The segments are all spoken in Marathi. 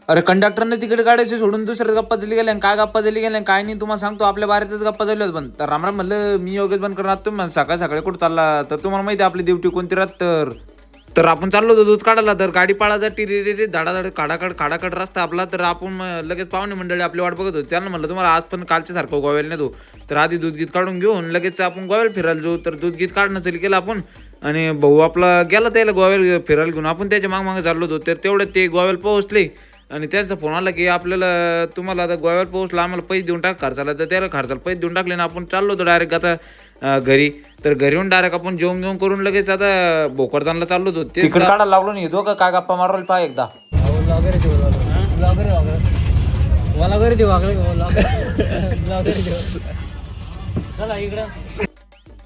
अरे कंडक्टरने तिकडे गाड्याचे सोडून दुसऱ्या गप्पा झाली गेल्या, काय गप्पा झाली गेल्या काय नाही तुम्हाला सांगतो. आपल्या बाहेरच गप्पा झाली होत. पण तर रामराम म्हणलं मी योगेश बंद करणार, तुम्ही सकाळी सकाळी कुठं चालला. तर तुम्हाला माहिती आहे आपली ड्युटी कोणती राहत. तर आपण चाललो होतो दूध काढायला. तर गाडी पाळायचा टिरी धाडाधाड खाडाखड रस्ता आपला. तर आपण लगेच पाहुणे मंडळी आपली वाट बघत होतो. त्यांना म्हणलं तुम्हाला आज पण कालच्या सारखं गोव्याला नेतो. तर आधी दूध गीत काढून घेऊन लगेच आपण गोव्याला फिरायला जाऊ. तर दूध गीत काढणं चालू केलं आपण. आणि भाऊ आपला गेला त्याला गोव्याला फिरायला घेऊन. आपण त्याच्या मागं चाललो होतो. तर तेवढ्यात ते गोव्याला पोहोचले. आणि त्यांचा फोन आला की आपल्याला तुम्हाला आता गोव्याला पोहोचला, आम्हाला पैसे देऊन टाक खर्चाला. तर त्याला खर्चाला पैसे देऊन टाकले ना आपण चाललो होतो डायरेक्ट आता घरी. तर घरी येऊन डायरेक्ट आपण जेवण घेऊन करून लगेच आता भोकरदानला चाललो होतो. ते काढायला लागलो नाही दोघं काय गप्पा मारवलं पाय एकदा.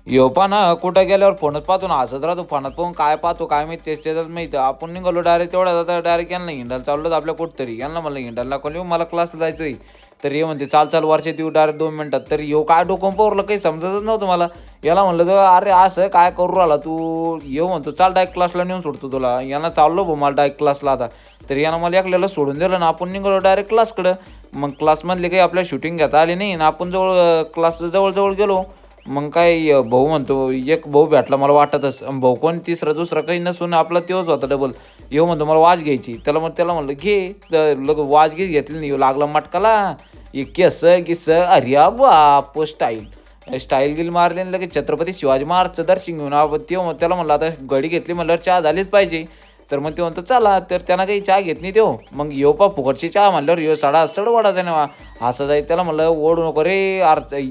यो पा ना कुठं गेल्यावर फोनच पाहतो ना, हसत राहतो फोनात पाहून. काय पाहतो काय माहिती त्याच्यात माहिती. आपण निघालो डायरेक्ट तेवढ्या आता डायरेक्ट यांना हिंडायला चाललो आपल्या कुठतरी. यांना म्हणलं हिंडायला दाखवलं मला क्लासला जायचं आहे. तर ये म्हणते चाल वर्षात येऊ डायरेक्ट 2 मिनिटात. तर येऊ काय डोकं पोरलं काही समजतच नव्हतं मला. याला म्हणलं तर अरे असं काय करू राहिला तू. येऊ म्हणतो चाल डायरेक्ट क्लासला नेऊन सोडतो तुला. यांना चाललो भाऊ मला डायरेक्ट क्लासला आता. तर यानं मला एकल्याला सोडून दिलं ना, आपण निघालो डायरेक्ट क्लासकडं. मग क्लासमधले काही आपल्या शूटिंग घेता आली नाही ना, आपण क्लास जवळ गेलो. मग काय भाऊ म्हणतो एक भाऊ भेटला मला वाटतच. भाऊ कोण तिसरा दुसरा काही नसून आपला तोच होता डबल. येऊ म्हणतो मला वाज घ्यायची. त्याला म्हणलं घे. तर वाज घेतली नाही. लागला मटकाला केस गिस अरे बाप स्टाईल गिल मारली. लगेच छत्रपती शिवाजी महाराजचं दर्शन घेऊन त्याला म्हणलं आता गडी घेतली म्हणल्यावर चहा झालीच पाहिजे. तर मग ते म्हणतो चला. तर त्यांना काही चहा घेत नाही तो. मग यो पा फुकटची चहा म्हणल्यावर यो सड वाढायचा ना असं जाईल. त्याला म्हणलं ओढू नको रे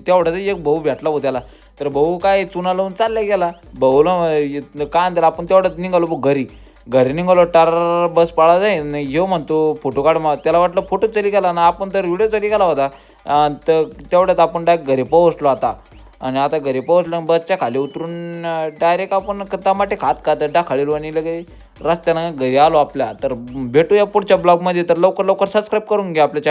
तेवढ्याच एक भाऊ भेटला हो त्याला. तर भाऊ काय चुना लावून चालला गेला. भाऊला काय त्याला आपण तेवढ्यात निघालो भाऊ घरी निघालो. टार बस पाळा जाईल येऊ म्हणतो फोटो काढ. त्याला वाटलं फोटो चली गेला ना, आपण तर व्हिडिओ चली गेला होता. तर तेवढ्यात आपण डायरेक्ट घरी पोहोचलो आता. आणि आता घरी पोहोचलं बसच्या खाली उतरून डायरेक्ट आपण टमाटे खात डाखाळीलो आणि लगे रस्त्यानं घरी आलो आपल्या. तर भेटूया पुढच्या ब्लॉगमध्ये. तर लवकर सबस्क्राईब करून घ्या आपल्या